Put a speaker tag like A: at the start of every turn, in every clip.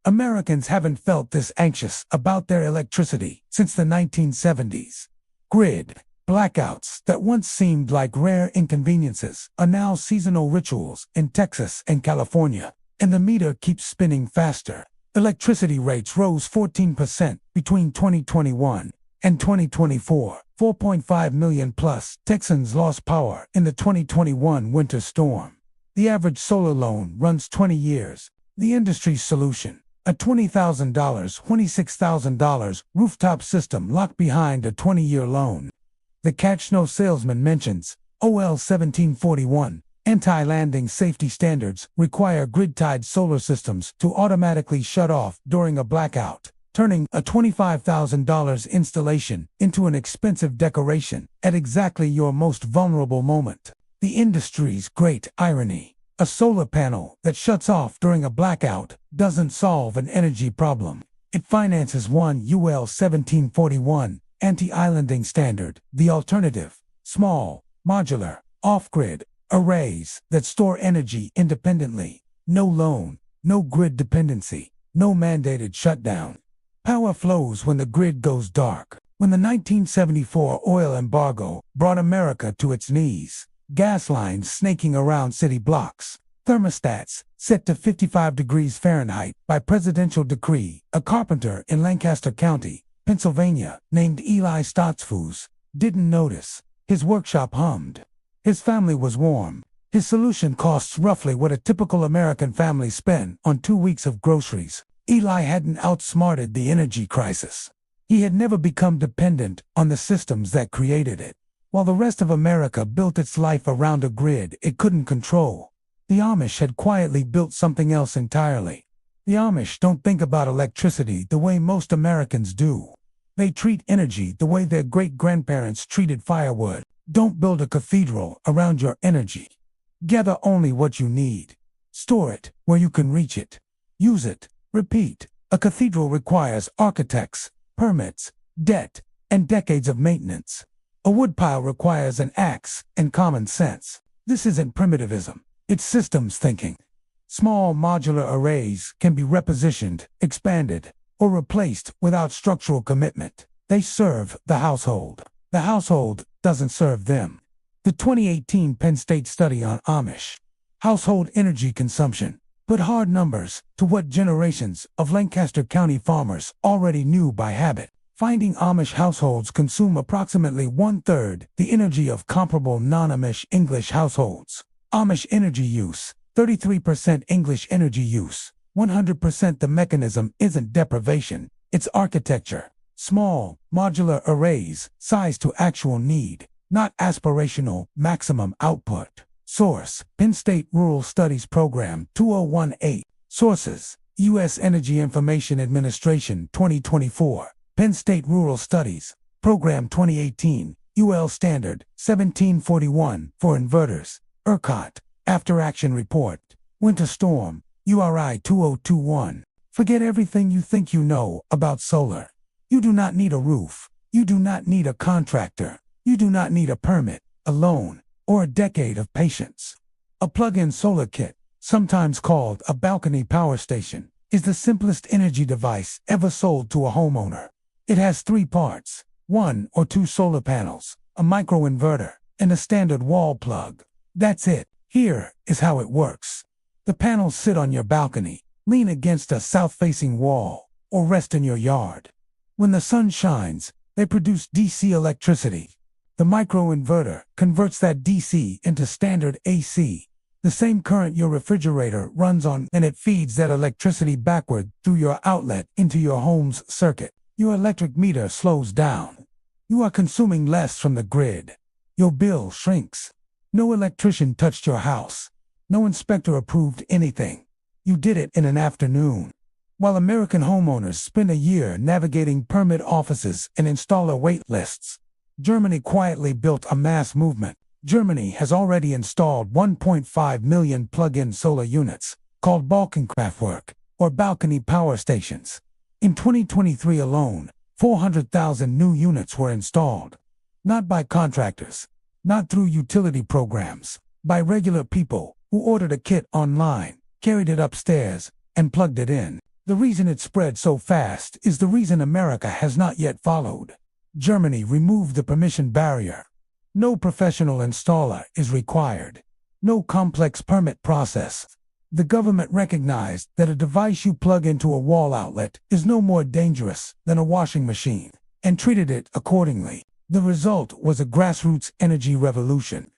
A: Americans haven't felt this anxious about their electricity since the 1970s. Grid blackouts that once seemed like rare inconveniences are now seasonal rituals in Texas and California, and the meter keeps spinning faster. Electricity rates rose 14% between 2021 and 2024. 4.5 million plus Texans lost power in the 2021 winter storm. The average solar loan runs 20 years. The industry's solution: a $20,000, $26,000 rooftop system locked behind a 20-year loan. The catch no salesman mentions: OL 1741, anti-landing safety standards require grid-tied solar systems to automatically shut off during a blackout, turning a $25,000 installation into an expensive decoration at exactly your most vulnerable moment. The industry's great irony: a solar panel that shuts off during a blackout doesn't solve an energy problem. It finances one UL 1741 anti-islanding standard. The alternative: small, modular, off-grid arrays that store energy independently. No loan, no grid dependency, no mandated shutdown. Power flows when the grid goes dark. When the 1974 oil embargo brought America to its knees, gas lines snaking around city blocks, thermostats set to 55 degrees Fahrenheit by presidential decree, a carpenter in Lancaster County, Pennsylvania, named Eli Stotzfus, didn't notice. His workshop hummed. His family was warm. His solution costs roughly what a typical American family spent on 2 weeks of groceries. Eli hadn't outsmarted the energy crisis. He had never become dependent on the systems that created it. While the rest of America built its life around a grid it couldn't control, the Amish had quietly built something else entirely. The Amish don't think about electricity the way most Americans do. They treat energy the way their great-grandparents treated firewood. Don't build a cathedral around your energy. Gather only what you need. Store it where you can reach it. Use it. Repeat. A cathedral requires architects, permits, debt, and decades of maintenance. A woodpile requires an axe and common sense. This isn't primitivism. It's systems thinking. Small modular arrays can be repositioned, expanded, or replaced without structural commitment. They serve the household. The household doesn't serve them. The 2018 Penn State study on Amish household energy consumption put hard numbers to what generations of Lancaster County farmers already knew by habit. Finding Amish households consume approximately 1/3 the energy of comparable non-Amish English households. Amish energy use: 33% English energy use. 100%. The mechanism isn't deprivation, it's architecture. Small, modular arrays, sized to actual need, not aspirational maximum output. Source: Penn State Rural Studies Program 2018. Sources: U.S. Energy Information Administration 2024. Penn State Rural Studies Program 2018. UL Standard 1741 for inverters. ERCOT After Action Report. Winter Storm URI 2021. Forget everything you think you know about solar. You do not need a roof. You do not need a contractor. You do not need a permit, a loan, or a decade of patience. A plug-in solar kit, sometimes called a balcony power station, is the simplest energy device ever sold to a homeowner. It has 3 parts: 1 or 2 solar panels, a micro-inverter, and a standard wall plug. That's it. Here is how it works. The panels sit on your balcony, lean against a south-facing wall, or rest in your yard. When the sun shines, they produce DC electricity. The micro-inverter converts that DC into standard AC, the same current your refrigerator runs on, and it feeds that electricity backward through your outlet into your home's circuit. Your electric meter slows down. You are consuming less from the grid. Your bill shrinks. No electrician touched your house. No inspector approved anything. You did it in an afternoon. While American homeowners spend a year navigating permit offices and installer wait lists, Germany quietly built a mass movement. Germany has already installed 1.5 million plug-in solar units, called Balkonkraftwerk, or balcony power stations. In 2023 alone, 400,000 new units were installed. Not by contractors, not through utility programs, by regular people who ordered a kit online, carried it upstairs, and plugged it in. The reason it spread so fast is the reason America has not yet followed. Germany removed the permission barrier. No professional installer is required. No complex permit process. The government recognized that a device you plug into a wall outlet is no more dangerous than a washing machine, and treated it accordingly. The result was a grassroots energy revolution.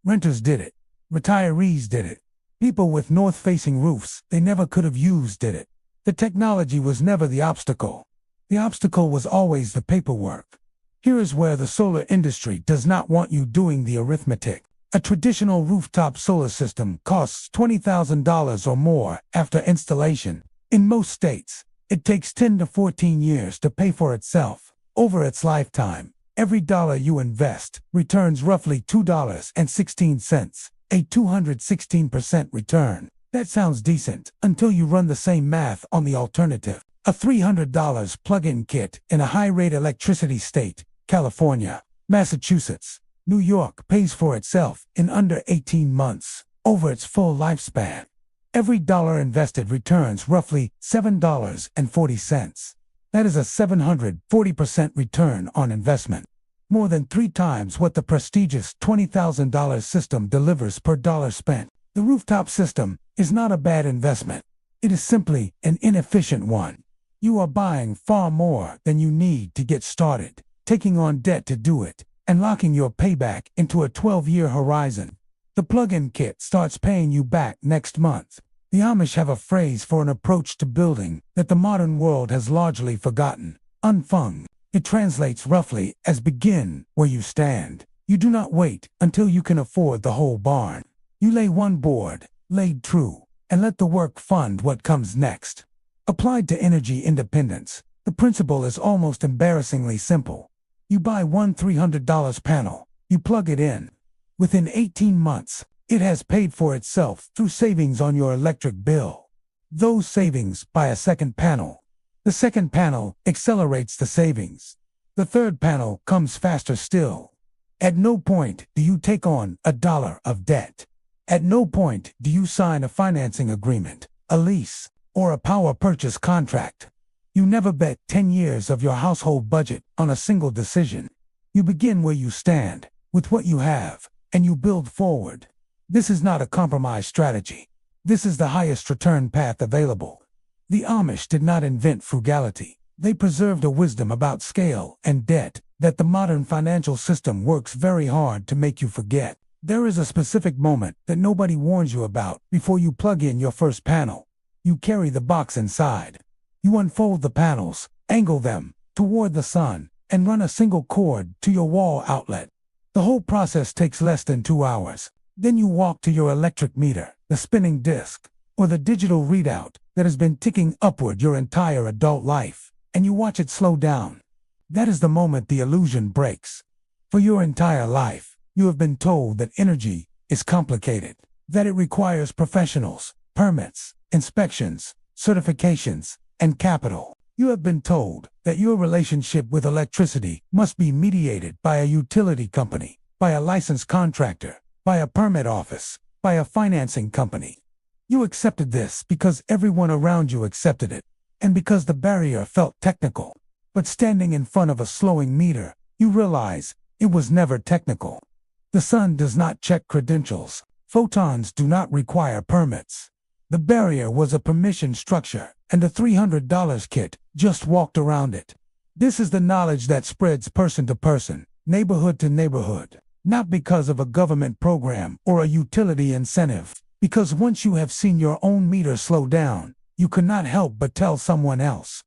A: Renters did it. Retirees did it. People with north-facing roofs they never could have used did it. The technology was never the obstacle. The obstacle was always the paperwork. Here is where the solar industry does not want you doing the arithmetic. A traditional rooftop solar system costs $20,000 or more after installation. In most states, it takes 10 to 14 years to pay for itself. Over its lifetime, every dollar you invest returns roughly $2.16, a 216% return. That sounds decent until you run the same math on the alternative. A $300 plug-in kit in a high-rate electricity state, California, Massachusetts, New York pays for itself in under 18 months, over its full lifespan. Every dollar invested returns roughly $7.40. That is a 740% return on investment. More than 3 times what the prestigious $20,000 system delivers per dollar spent. The rooftop system is not a bad investment. It is simply an inefficient one. You are buying far more than you need to get started, taking on debt to do it, and locking your payback into a 12-year horizon. The plug-in kit starts paying you back next month. The Amish have a phrase for an approach to building that the modern world has largely forgotten: unfung. It translates roughly as begin where you stand. You do not wait until you can afford the whole barn. You lay one board, laid true, and let the work fund what comes next. Applied to energy independence, the principle is almost embarrassingly simple. You buy one $300 panel, you plug it in. Within 18 months, it has paid for itself through savings on your electric bill. Those savings buy a second panel. The second panel accelerates the savings. The third panel comes faster still. At no point do you take on $1 of debt. At no point do you sign a financing agreement, a lease, or a power purchase contract. You never bet 10 years of your household budget on a single decision. You begin where you stand, with what you have, and you build forward. This is not a compromise strategy. This is the highest return path available. The Amish did not invent frugality. They preserved a wisdom about scale and debt that the modern financial system works very hard to make you forget. There is a specific moment that nobody warns you about before you plug in your first panel. You carry the box inside. You unfold the panels, angle them toward the sun, and run a single cord to your wall outlet. The whole process takes less than 2 hours. Then you walk to your electric meter, the spinning disc, or the digital readout that has been ticking upward your entire adult life, and you watch it slow down. That is the moment the illusion breaks. For your entire life, you have been told that energy is complicated, that it requires professionals, permits, inspections, certifications, and capital. You have been told that your relationship with electricity must be mediated by a utility company, by a licensed contractor, by a permit office, by a financing company. You accepted this because everyone around you accepted it, and because the barrier felt technical. But standing in front of a slowing meter, you realize it was never technical. The sun does not check credentials. Photons do not require permits. The barrier was a permission structure, and the $300 kit just walked around it. This is the knowledge that spreads person to person, neighborhood to neighborhood, not because of a government program or a utility incentive, because once you have seen your own meter slow down, you cannot help but tell someone else.